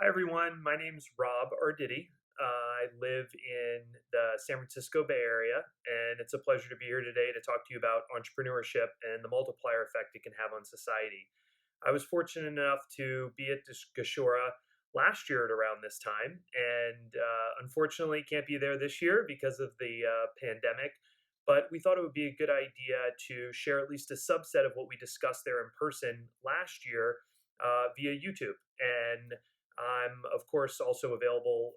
Hi, everyone. My name's Rob Arditi. I live in the San Francisco Bay Area, and it's a pleasure to be here today to talk to you about entrepreneurship and the multiplier effect it can have on society. I was fortunate enough to be at Gashora last year at around this time, and unfortunately can't be there this year because of the pandemic. But we thought it would be a good idea to share at least a subset of what we discussed there in person last year via YouTube. And I'm, of course, also available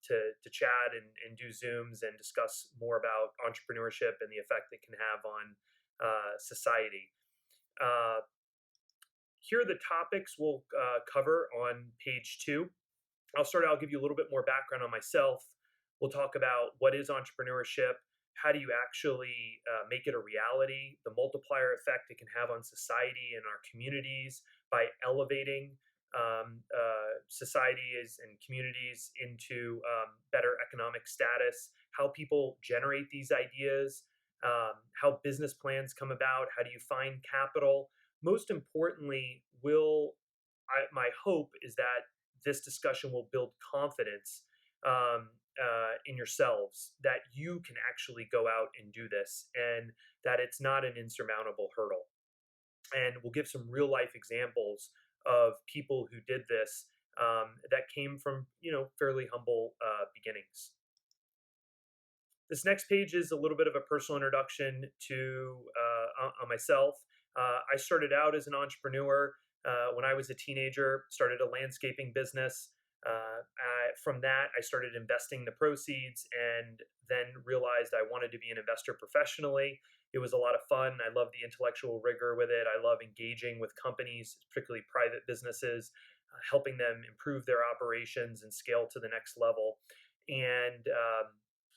to chat and do Zooms and discuss more about entrepreneurship and the effect it can have on society. Uh, Here are the topics we'll cover on page 2. I'll give you a little bit more background on myself. We'll talk about what is entrepreneurship, how do you actually make it a reality, the multiplier effect it can have on society and our communities by elevating societies and communities into better economic status, how people generate these ideas, how business plans come about, how do you find capital. Most importantly, my hope is that this discussion will build confidence in yourselves that you can actually go out and do this and that it's not an insurmountable hurdle. And we'll give some real life examples of people who did this that came from, fairly humble beginnings. This next page is a little bit of a personal introduction to on myself. I started out as an entrepreneur when I was a teenager, started a landscaping business. From that, I started investing the proceeds and then realized I wanted to be an investor professionally. It was a lot of fun. I love the intellectual rigor with it. I love engaging with companies, particularly private businesses, helping them improve their operations and scale to the next level. And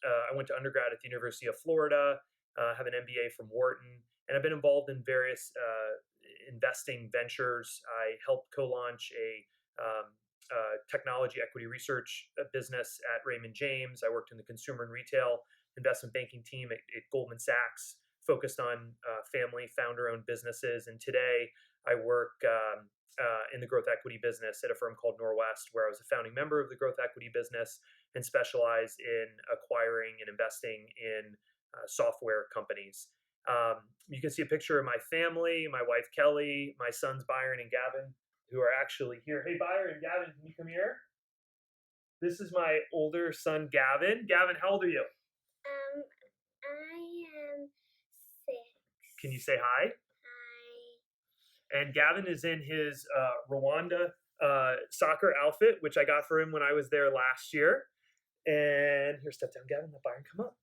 I went to undergrad at the University of Florida, have an MBA from Wharton, and I've been involved in various investing ventures. I helped co-launch a technology equity research business at Raymond James. I worked in the consumer and retail investment banking team at Goldman Sachs, focused on family founder-owned businesses. And today I work in the growth equity business at a firm called Norwest, where I was a founding member of the growth equity business and specialize in acquiring and investing in software companies. You can see a picture of my family, my wife, Kelly, my sons, Byron and Gavin, who are actually here. Hey, Byron, Gavin, can you come here? This is my older son, Gavin. Gavin, how old are you? I am 6. Can you say hi? Hi. And Gavin is in his Rwanda soccer outfit, which I got for him when I was there last year. And here, step down, Gavin. Let Byron come up.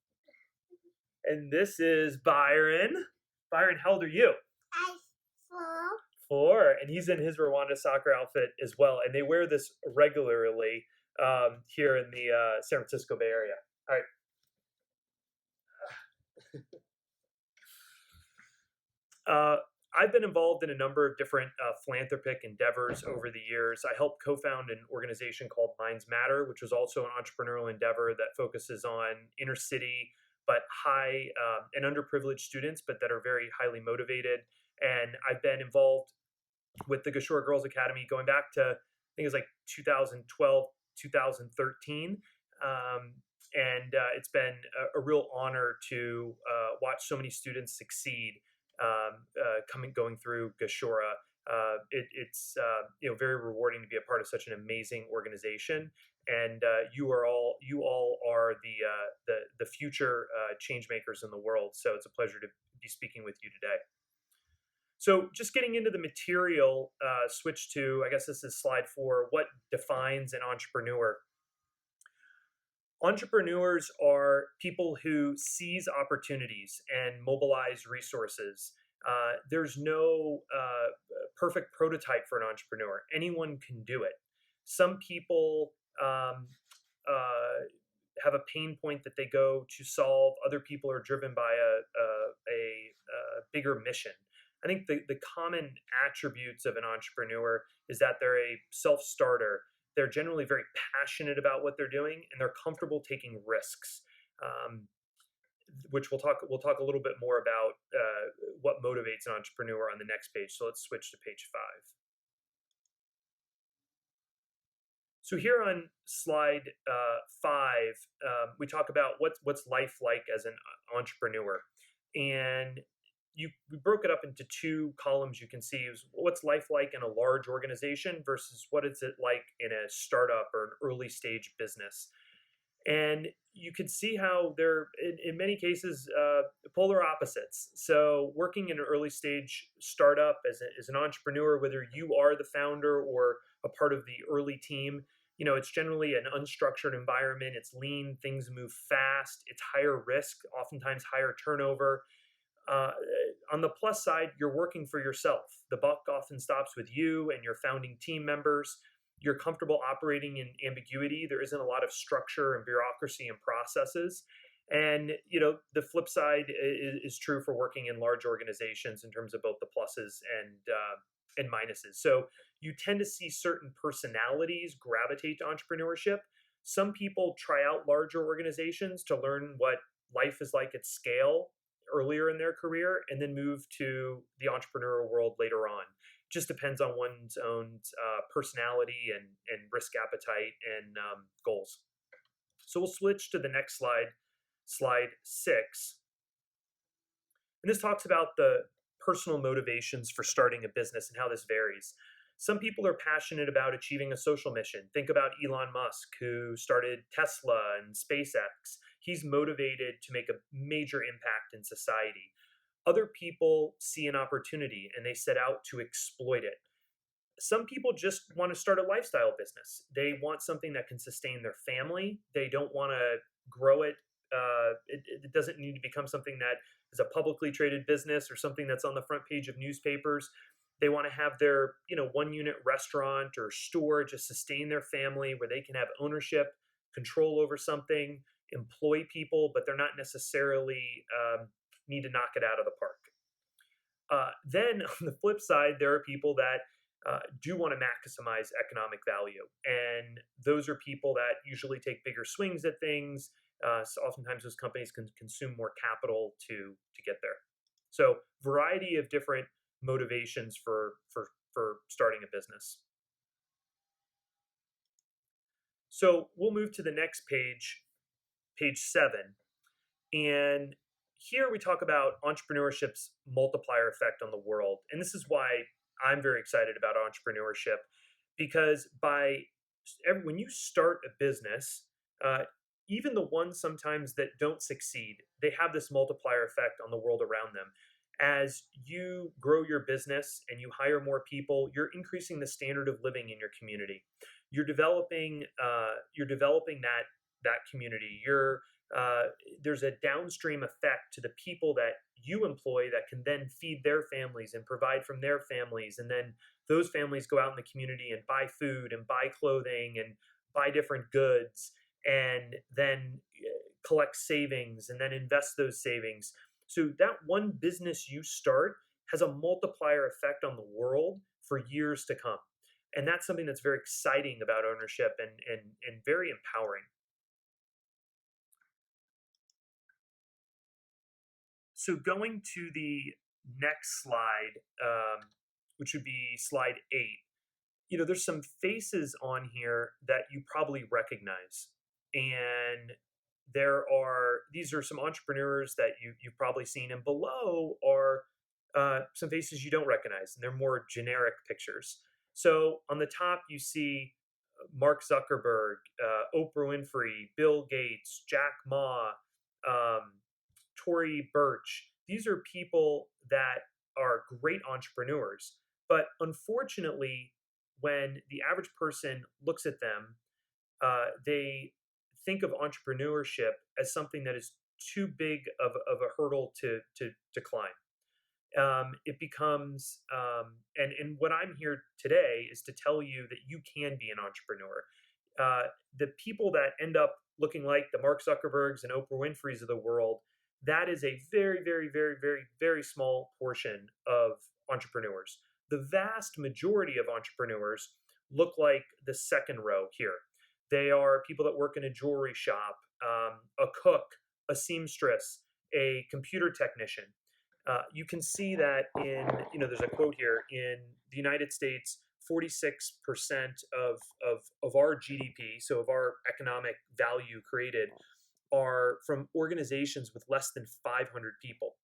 And this is Byron. Byron, how old are you? I'm 4. And he's in his Rwanda soccer outfit as well. And they wear this regularly here in the San Francisco Bay Area. All right. I've been involved in a number of different philanthropic endeavors over the years. I helped co-found an organization called Minds Matter, which was also an entrepreneurial endeavor that focuses on inner city, but high and underprivileged students, but that are very highly motivated. And I've been involved with the Gashora Girls Academy going back to, I think it was like 2012, 2013. And it's been a real honor to watch so many students succeed going through Gashora. It's very rewarding to be a part of such an amazing organization, and you all are the future change makers in the world. So it's a pleasure to be speaking with you today. So just getting into the material, switch to, I guess this is slide 4, what defines an entrepreneur? Entrepreneurs are people who seize opportunities and mobilize resources. There's no perfect prototype for an entrepreneur. Anyone can do it. Some people have a pain point that they go to solve. Other people are driven by a bigger mission. I think the common attributes of an entrepreneur is that they're a self-starter. They're generally very passionate about what they're doing, and they're comfortable taking risks, which we'll talk a little bit more about what motivates an entrepreneur on the next page. So let's switch to page 5. So here on slide 5, we talk about what's life like as an entrepreneur, and we broke it up into two columns. You can see is what's life like in a large organization versus what is it like in a startup or an early stage business. And you could see how they're in many cases polar opposites. So working in an early stage startup as an entrepreneur, whether you are the founder or a part of the early team, it's generally an unstructured environment. It's lean, things move fast, it's higher risk, oftentimes higher turnover. uh, on the plus side, you're working for yourself. The buck often stops with you and your founding team members. You're comfortable operating in ambiguity. There isn't a lot of structure and bureaucracy and processes. And the flip side is true for working in large organizations in terms of both the pluses and minuses. So you tend to see certain personalities gravitate to entrepreneurship. Some people try out larger organizations to learn what life is like at scale earlier in their career and then move to the entrepreneurial world later on. Just depends on one's own personality and risk appetite and goals. So we'll switch to the next slide, slide 6. And this talks about the personal motivations for starting a business and how this varies. Some people are passionate about achieving a social mission. Think about Elon Musk, who started Tesla and SpaceX. He's motivated to make a major impact in society. Other people see an opportunity and they set out to exploit it. Some people just want to start a lifestyle business. They want something that can sustain their family. They don't want to grow it. It doesn't need to become something that is a publicly traded business or something that's on the front page of newspapers. They want to have their, one unit restaurant or store just sustain their family where they can have ownership, control over something, employ people, but they're not necessarily need to knock it out of the park. Then on the flip side, there are people that do want to maximize economic value. And those are people that usually take bigger swings at things. So oftentimes those companies can consume more capital to get there. So variety of different motivations for starting a business. So we'll move to the next page, page 7. And here we talk about entrepreneurship's multiplier effect on the world. And this is why I'm very excited about entrepreneurship, because when you start a business, even the ones sometimes that don't succeed, they have this multiplier effect on the world around them. As you grow your business and you hire more people, you're increasing the standard of living in your community. You're developing that community. There's a downstream effect to the people that you employ that can then feed their families and provide from their families, and then those families go out in the community and buy food and buy clothing and buy different goods, and then collect savings and then invest those savings. So that one business you start has a multiplier effect on the world for years to come. And that's something that's very exciting about ownership and very empowering. So going to the next slide, which would be slide 8, there's some faces on here that you probably recognize. And these are some entrepreneurs that you've probably seen, and below are some faces you don't recognize, and they're more generic pictures. So on the top, you see Mark Zuckerberg, Oprah Winfrey, Bill Gates, Jack Ma, um, Tory Burch. These are people that are great entrepreneurs. But unfortunately, when the average person looks at them, they think of entrepreneurship as something that is too big of a hurdle to climb. It becomes, and what I'm here today is to tell you that you can be an entrepreneur. The people that end up looking like the Mark Zuckerbergs and Oprah Winfreys of the world, that is a very, very, very, very, very small portion of entrepreneurs. The vast majority of entrepreneurs look like the second row here. They are people that work in a jewelry shop, a cook, a seamstress, a computer technician. You can see that there's a quote here, in the United States, 46% of our GDP, so of our economic value created, are from organizations with less than 500 people.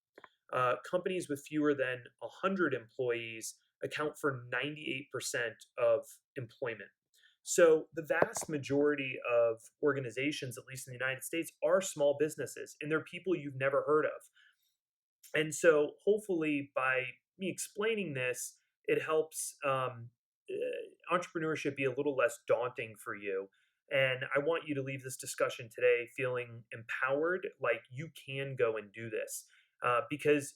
Companies with fewer than 100 employees account for 98% of employment. So the vast majority of organizations, at least in the United States, are small businesses, and they're people you've never heard of. And so hopefully by me explaining this, it helps entrepreneurship be a little less daunting for you. And I want you to leave this discussion today feeling empowered, like you can go and do this, because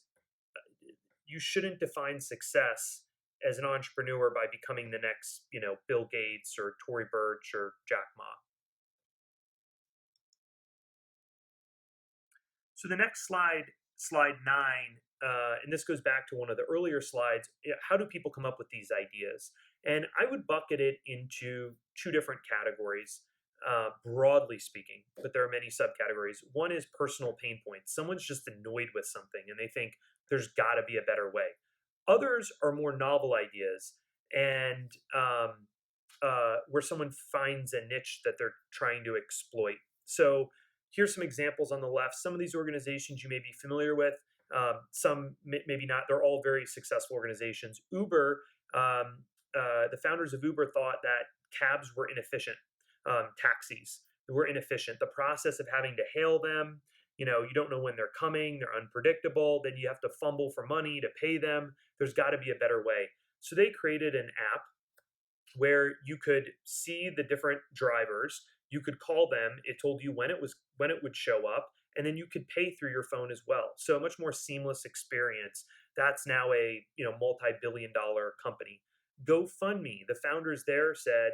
you shouldn't define success as an entrepreneur by becoming the next, Bill Gates or Tory Burch or Jack Ma. So the next slide, slide 9, and this goes back to one of the earlier slides. How do people come up with these ideas? And I would bucket it into two different categories, broadly speaking, but there are many subcategories. One is personal pain points. Someone's just annoyed with something and they think there's got to be a better way. Others are more novel ideas and where someone finds a niche that they're trying to exploit. So here's some examples on the left. Some of these organizations you may be familiar with, some maybe not. They're all very successful organizations. Uber, the founders of Uber thought that cabs were inefficient, taxis were inefficient. The process of having to hail them, you don't know when they're coming, they're unpredictable, then you have to fumble for money to pay them. There's got to be a better way. So they created an app where you could see the different drivers, you could call them, it told you when it would show up, and then you could pay through your phone as well. So a much more seamless experience. That's now a multi-billion dollar company. GoFundMe, the founders there said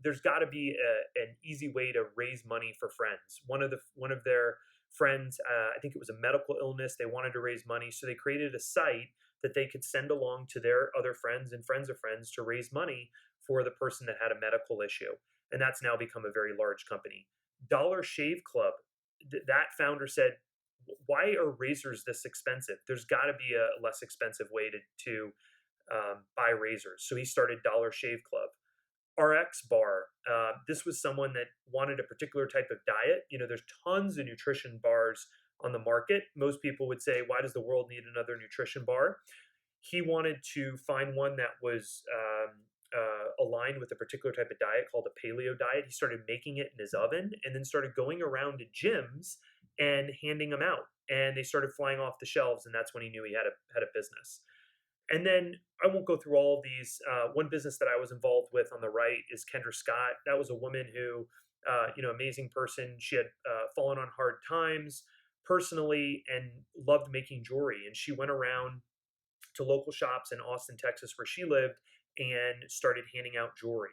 there's got to be an easy way to raise money for friends. One of their friends, I think it was a medical illness, they wanted to raise money, so they created a site that they could send along to their other friends and friends of friends to raise money for the person that had a medical issue. And that's now become a very large company. Dollar Shave Club, that founder said, why are razors this expensive? There's got to be a less expensive way to buy razors. So he started Dollar Shave Club. RX Bar, this was someone that wanted a particular type of diet. There's tons of nutrition bars on the market. Most people would say, why does the world need another nutrition bar? He wanted to find one that was aligned with a particular type of diet called a paleo diet. He started making it in his oven and then started going around to gyms and handing them out. And they started flying off the shelves, and that's when he knew he had a business. And then I won't go through all of these. One business that I was involved with on the right is Kendra Scott. That was a woman who, amazing person. She had fallen on hard times personally and loved making jewelry. And she went around to local shops in Austin, Texas, where she lived, and started handing out jewelry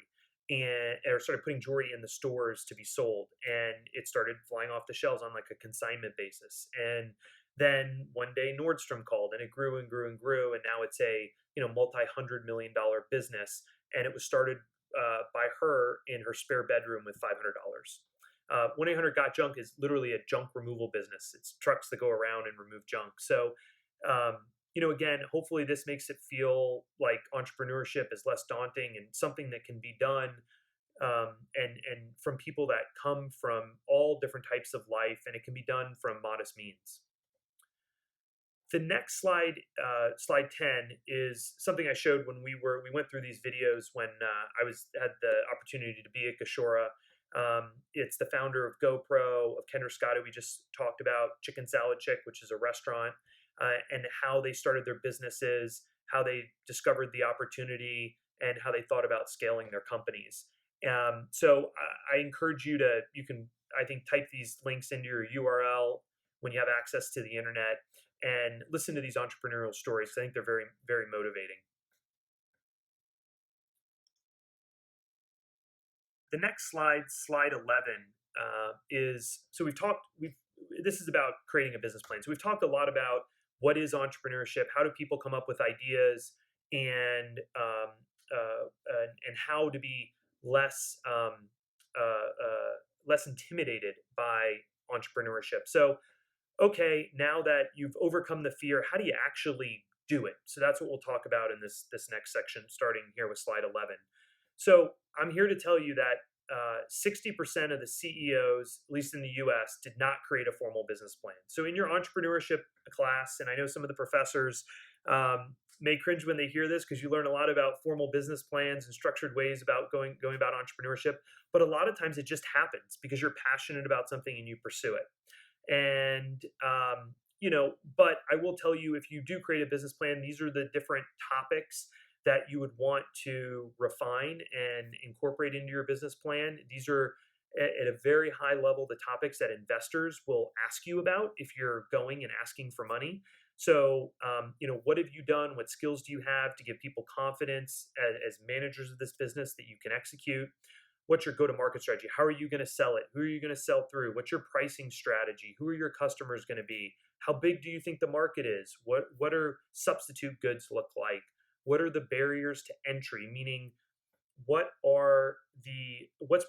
or started putting jewelry in the stores to be sold. And it started flying off the shelves on like a consignment basis. And then one day Nordstrom called, and it grew and grew and grew. And now it's a multi-$100 million business. And it was started by her in her spare bedroom with $500. 1-800-GOT-JUNK is literally a junk removal business. It's trucks that go around and remove junk. So again, hopefully this makes it feel like entrepreneurship is less daunting and something that can be done, and from people that come from all different types of life, and it can be done from modest means. The next slide, slide 10, is something I showed when we went through these videos when I had the opportunity to be at Gashora. It's the founder of GoPro, of Kendra Scott, who we just talked about, Chicken Salad Chick, which is a restaurant, and how they started their businesses, how they discovered the opportunity, and how they thought about scaling their companies. So I encourage you can, I think, type these links into your URL when you have access to the internet and listen to these entrepreneurial stories. I think they're very, very motivating. The next slide, slide 11, is so this is about creating a business plan. So we've talked a lot about what is entrepreneurship, how do people come up with ideas, and how to be less less intimidated by entrepreneurship. So, okay, now that you've overcome the fear, how do you actually do it. So that's what we'll talk about in this next section, starting here with slide 11. So I'm here to tell you that 60% of the CEOs, at least in the US, did not create a formal business plan. So in your entrepreneurship class, and I know some of the professors may cringe when they hear this because you learn a lot about formal business plans and structured ways about going about entrepreneurship. But a lot of times it just happens because you're passionate about something and you pursue it. And but I will tell you, if you do create a business plan, these are the different topics that you would want to refine and incorporate into your business plan. These are at a very high level the topics that investors will ask you about if you're going and asking for money. So, what have you done? What skills do you have to give people confidence as managers of this business that you can execute? What's your go-to-market strategy? How are you going to sell it? Who are you going to sell through? What's your pricing strategy? Who are your customers going to be? How big do you think the market is? What are substitute goods look like? What are the barriers to entry? Meaning, what's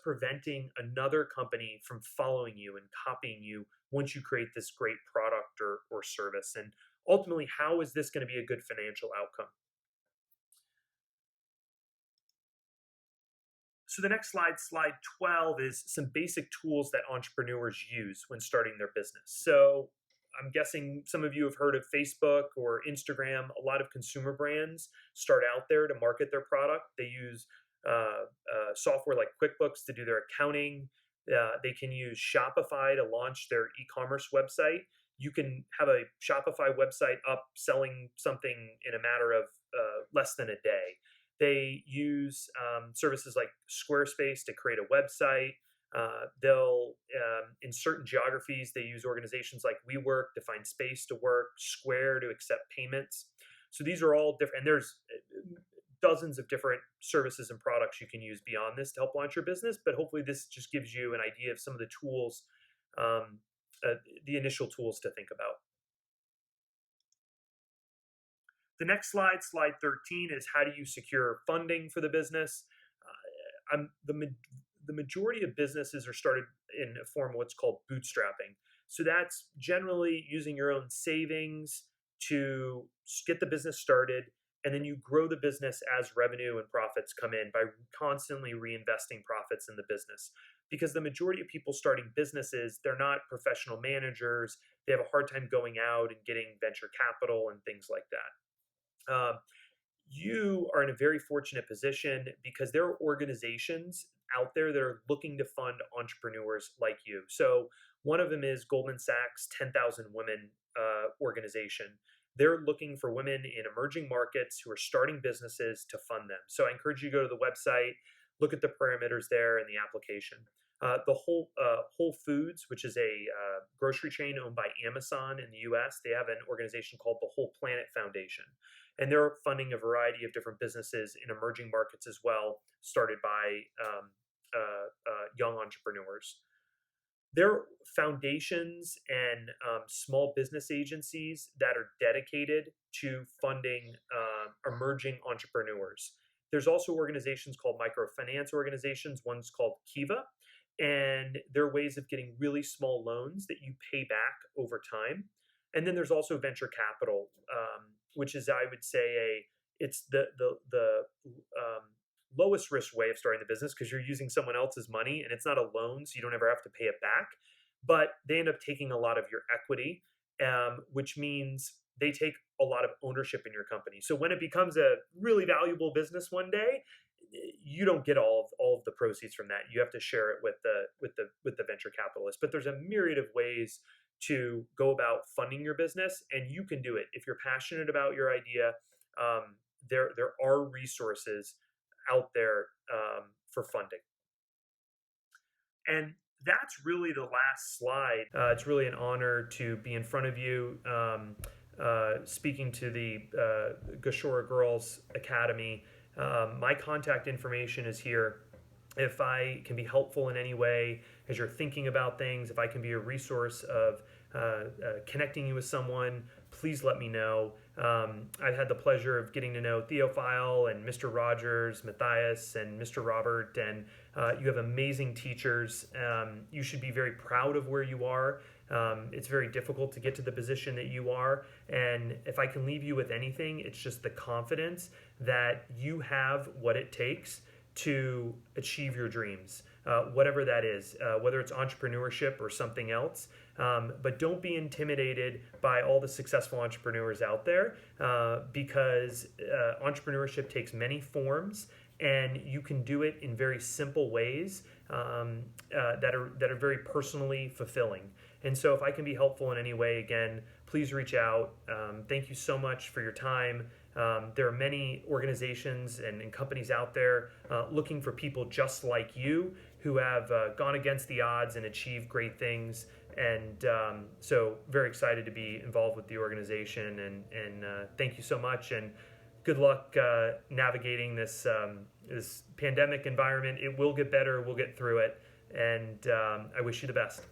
preventing another company from following you and copying you once you create this great product or service? And ultimately, how is this going to be a good financial outcome? So the next slide, slide 12, is some basic tools that entrepreneurs use when starting their business. So I'm guessing some of you have heard of Facebook or Instagram. A lot of consumer brands start out there to market their product. They use software like QuickBooks to do their accounting. They can use Shopify to launch their e-commerce website. You can have a Shopify website up selling something in a matter of less than a day. They use services like Squarespace to create a website. In certain geographies, they use organizations like WeWork to find space to work, Square to accept payments. So these are all different, and there's dozens of different services and products you can use beyond this to help launch your business. But hopefully, this just gives you an idea of some of the tools, the initial tools to think about. The next slide, slide 13, is how do you secure funding for the business? The majority of businesses are started in a form of what's called bootstrapping. So that's generally using your own savings to get the business started, and then you grow the business as revenue and profits come in by constantly reinvesting profits in the business. Because the majority of people starting businesses, they're not professional managers. They have a hard time going out and getting venture capital and things like that. You are in a very fortunate position because there are organizations out there that are looking to fund entrepreneurs like you. So one of them is Goldman Sachs 10,000 Women organization. They're looking for women in emerging markets who are starting businesses to fund them. So I encourage you to go to the website, look at the parameters there and the application. The Whole Foods, which is a grocery chain owned by Amazon in the U.S., they have an organization called the Whole Planet Foundation. And they're funding a variety of different businesses in emerging markets as well, started by young entrepreneurs. There are foundations and small business agencies that are dedicated to funding emerging entrepreneurs. There's also organizations called microfinance organizations. One's called Kiva. And there are ways of getting really small loans that you pay back over time. And then there's also venture capital, which is, I would say, it's the lowest risk way of starting the business because you're using someone else's money and it's not a loan, so you don't ever have to pay it back. But they end up taking a lot of your equity, which means they take a lot of ownership in your company. So when it becomes a really valuable business one day, you don't get all of the proceeds from that. You have to share it with the venture capitalist. But there's a myriad of ways to go about funding your business, and you can do it if you're passionate about your idea. There are resources out there for funding, and that's really the last slide. It's really an honor to be in front of you, speaking to the Gashora Girls Academy. My contact information is here. If I can be helpful in any way as you're thinking about things, if I can be a resource of connecting you with someone, please let me know. I've had the pleasure of getting to know Theophile and Mr. Rogers, Matthias, and Mr. Robert, and you have amazing teachers. You should be very proud of where you are. It's very difficult to get to the position that you are. And if I can leave you with anything, it's just the confidence that you have what it takes to achieve your dreams, whatever that is, whether it's entrepreneurship or something else. But don't be intimidated by all the successful entrepreneurs out there, because entrepreneurship takes many forms, and you can do it in very simple ways that are very personally fulfilling. And so, if I can be helpful in any way, again, please reach out. Thank you so much for your time. There are many organizations and companies out there looking for people just like you who have gone against the odds and achieved great things. And so, very excited to be involved with the organization. And thank you so much. And good luck navigating this pandemic environment. It will get better. We'll get through it. And I wish you the best.